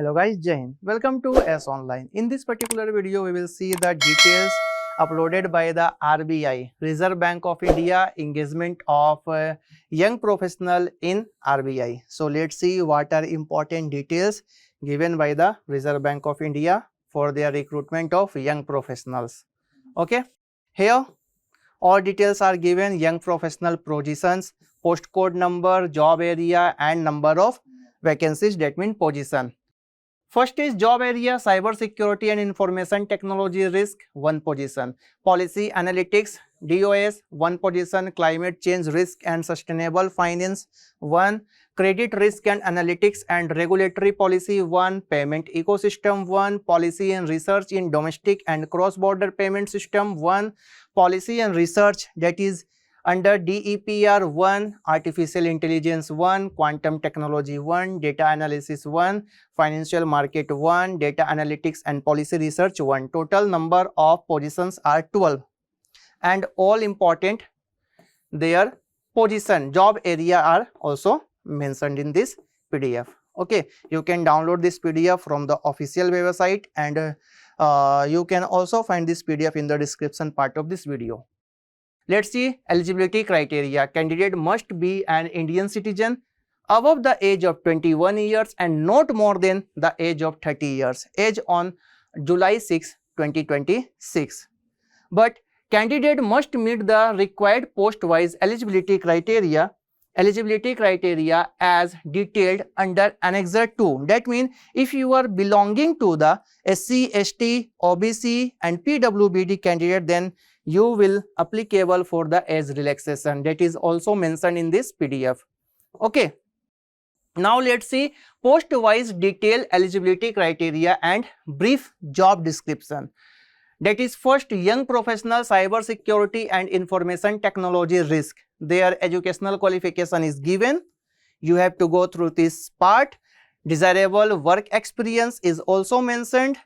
Hello guys, Jai Hind. Welcome to ESE Online. In this particular video, we will see the details uploaded by the RBI, Reserve Bank of India, engagement of young professional in RBI. So let's see what are important details given by the Reserve Bank of India for their recruitment of young professionals. Okay, here all details are given: young professional positions, postcode number, job area and number of vacancies, that means position. First is job area, cyber security and information technology risk, 1 position. Policy analytics, DOS, 1 position. Climate change risk and sustainable finance, 1. Credit risk and analytics and regulatory policy, 1. Payment ecosystem, 1. Policy and research in domestic and cross-border payment system, 1. Policy and research, that is under DEPR, 1. Artificial intelligence, 1. Quantum technology, 1. Data analysis, 1. Financial market, 1. Data analytics and policy research, 1. Total number of positions are 12. And all important, their position, job area are also mentioned in this PDF. Okay, you can download this PDF from the official website, and you can also find this PDF in the description part of this video. Let's see eligibility criteria. Candidate must be an Indian citizen above the age of 21 years and not more than the age of 30 years. Age on July 6, 2026. But candidate must meet the required post-wise eligibility criteria as detailed under Annexure 2. That means if you are belonging to the SC, ST, OBC and PWBD candidate, then you will applicable for the age relaxation. That is also mentioned in this PDF. Okay. Now let's see post-wise detailed eligibility criteria and brief job description. That is first, young professional, cyber security and information technology risk. Their educational qualification is given. You have to go through this part. Desirable work experience is also mentioned.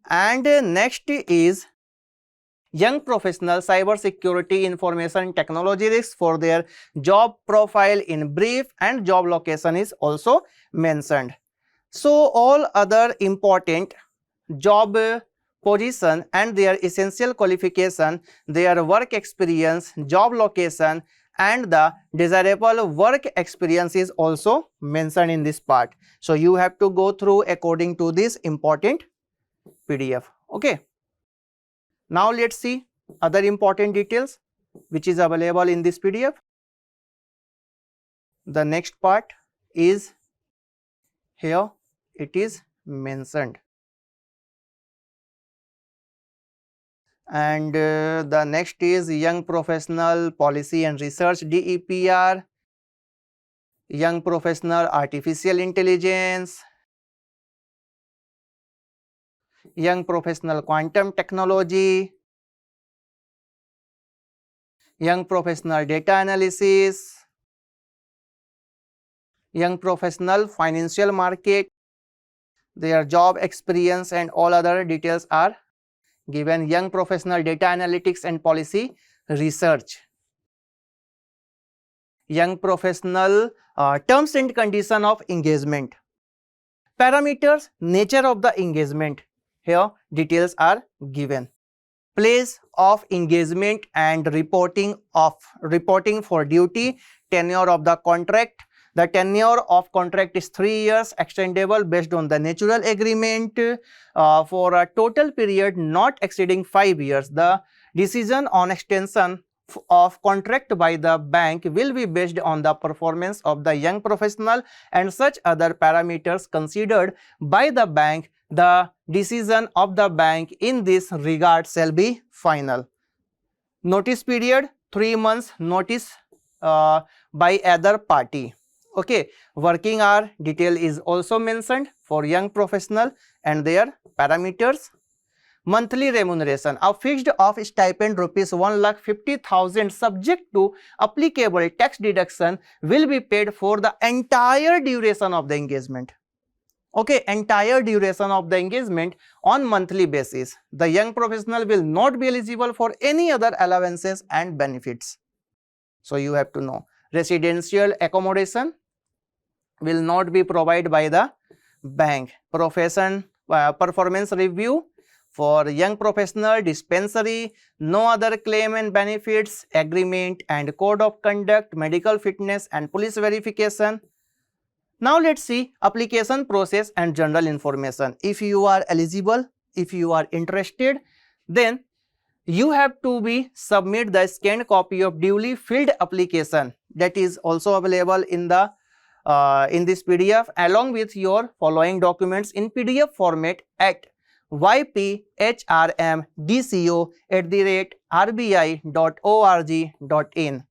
And next is young professional, cyber security, information technology risks for their job profile in brief, and job location is also mentioned. So all other important job position and their essential qualification, their work experience, job location and the desirable work experience is also mentioned in this part. So you have to go through according to this important PDF. Okay. Now let's see other important details which is available in this PDF. The next part is here, it is mentioned. And the next is young professional policy and research, DEPR, young professional artificial intelligence, young professional quantum technology, young professional data analysis, young professional financial market, their job experience and all other details are given. Young professional data analytics and policy research, young professional terms and condition of engagement, parameters, nature of the engagement, here details are given. Place of engagement and reporting for duty, tenure of the contract. The tenure of contract is 3 years, extendable based on the natural agreement for a total period not exceeding 5 years. The decision on extension of contract by the bank will be based on the performance of the young professional and such other parameters considered by the bank. The decision of the bank in this regard shall be final. Notice period 3 months, notice by other party. Okay, working hour detail is also mentioned for young professional and their parameters. Monthly remuneration, a fixed of stipend rupees 1,50,000 subject to applicable tax deduction will be paid for the entire duration of the engagement. Okay, entire duration of the engagement on monthly basis. The young professional will not be eligible for any other allowances and benefits. So you have to know. Residential accommodation will not be provided by the bank, performance review for young professional, dispensary, no other claim and benefits, agreement and code of conduct, medical fitness and police verification. Now let's see application process and general information. If you are eligible, if you are interested, then you have to submit the scanned copy of duly filled application that is also available in the in this PDF, along with your following documents in PDF format at yphrmdco@rbi.org.in.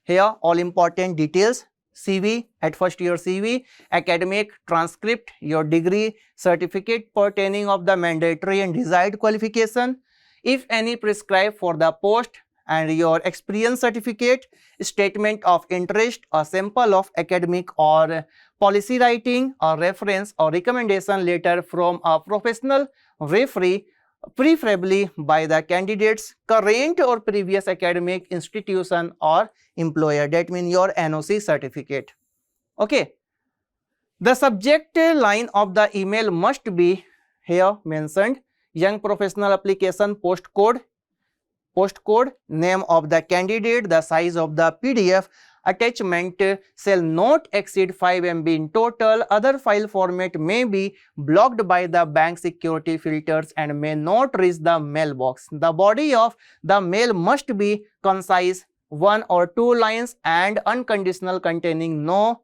Here all important details: CV at first year CV, academic transcript, your degree, certificate pertaining of the mandatory and desired qualification, if any prescribed for the post, and your experience certificate, statement of interest, a sample of academic or policy writing, a reference or recommendation letter from a professional referee, preferably by the candidate's current or previous academic institution or employer. That means your NOC certificate. Okay. The subject line of the email must be here mentioned: young professional application postcode, name of the candidate, the size of the PDF, attachment shall not exceed 5 MB in total. Other file format may be blocked by the bank security filters and may not reach the mailbox. The body of the mail must be concise, 1 or 2 lines, and unconditional, containing no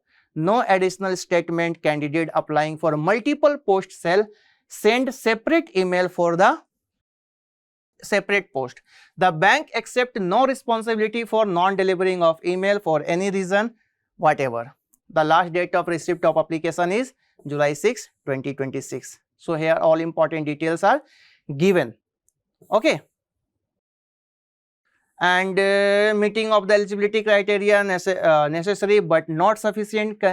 additional statement. Candidate applying for multiple posts shall send separate email for the separate post. The bank accepts no responsibility for non-delivering of email for any reason whatever. The last date of receipt of application is July 6, 2026. So here all important details are given. Okay. And meeting of the eligibility criteria necessary but not sufficient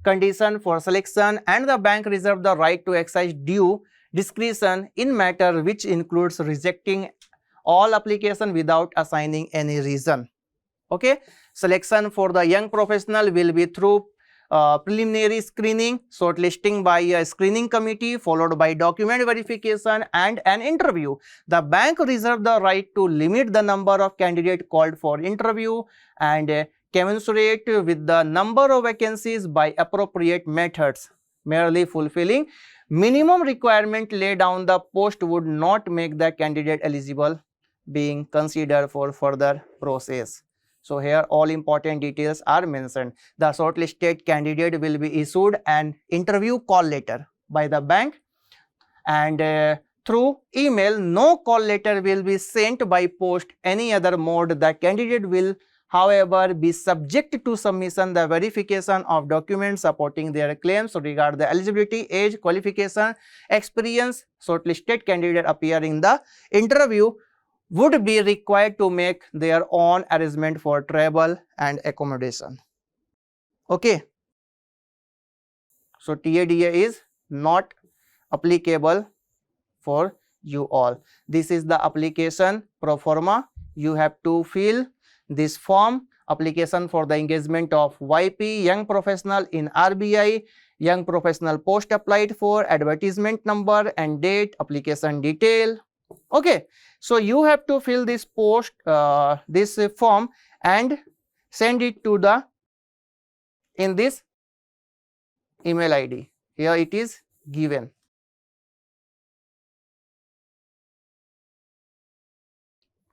condition for selection, and the bank reserve the right to exercise due discretion in matter which includes rejecting all application without assigning any reason. Okay. Selection for the young professional will be through preliminary screening, shortlisting by a screening committee, followed by document verification and an interview. The bank reserves the right to limit the number of candidates called for interview and commensurate with the number of vacancies by appropriate methods. Merely fulfilling minimum requirement laid down the post would not make the candidate eligible being considered for further process. So here all important details are mentioned. The shortlisted candidate will be issued an interview call letter by the bank, and through email no call letter will be sent by post any other mode. The candidate will however be subject to submission the verification of documents supporting their claims regarding the eligibility, age, qualification, experience. Shortlisted candidate appearing in the interview would be required to make their own arrangement for travel and accommodation. Okay. So TADA is not applicable for you all. This is the application pro forma. You have to fill this form: application for the engagement of YP, young professional in RBI, young professional post applied for, advertisement number and date, application detail. Okay. So you have to fill this this form and send it to the in this email ID. Here it is given.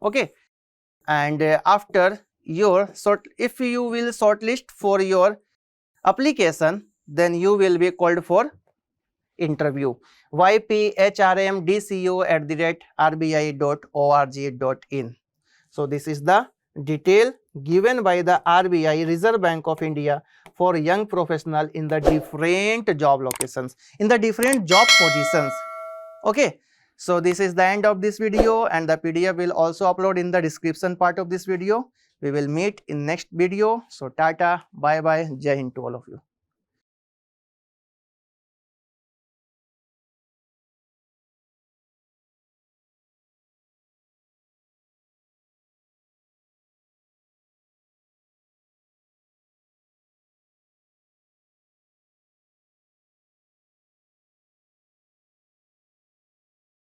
Okay. And after your if you will shortlist for your application, then you will be called for interview. yphrmdco@rbi.org.in. So this is the detail given by the RBI, Reserve Bank of India, for young professional in the different job locations, in the different job positions. Okay. So this is the end of this video, and the PDF will also upload in the description part of this video. We will meet in next video. So tata, bye bye, Jai Hind to all of you.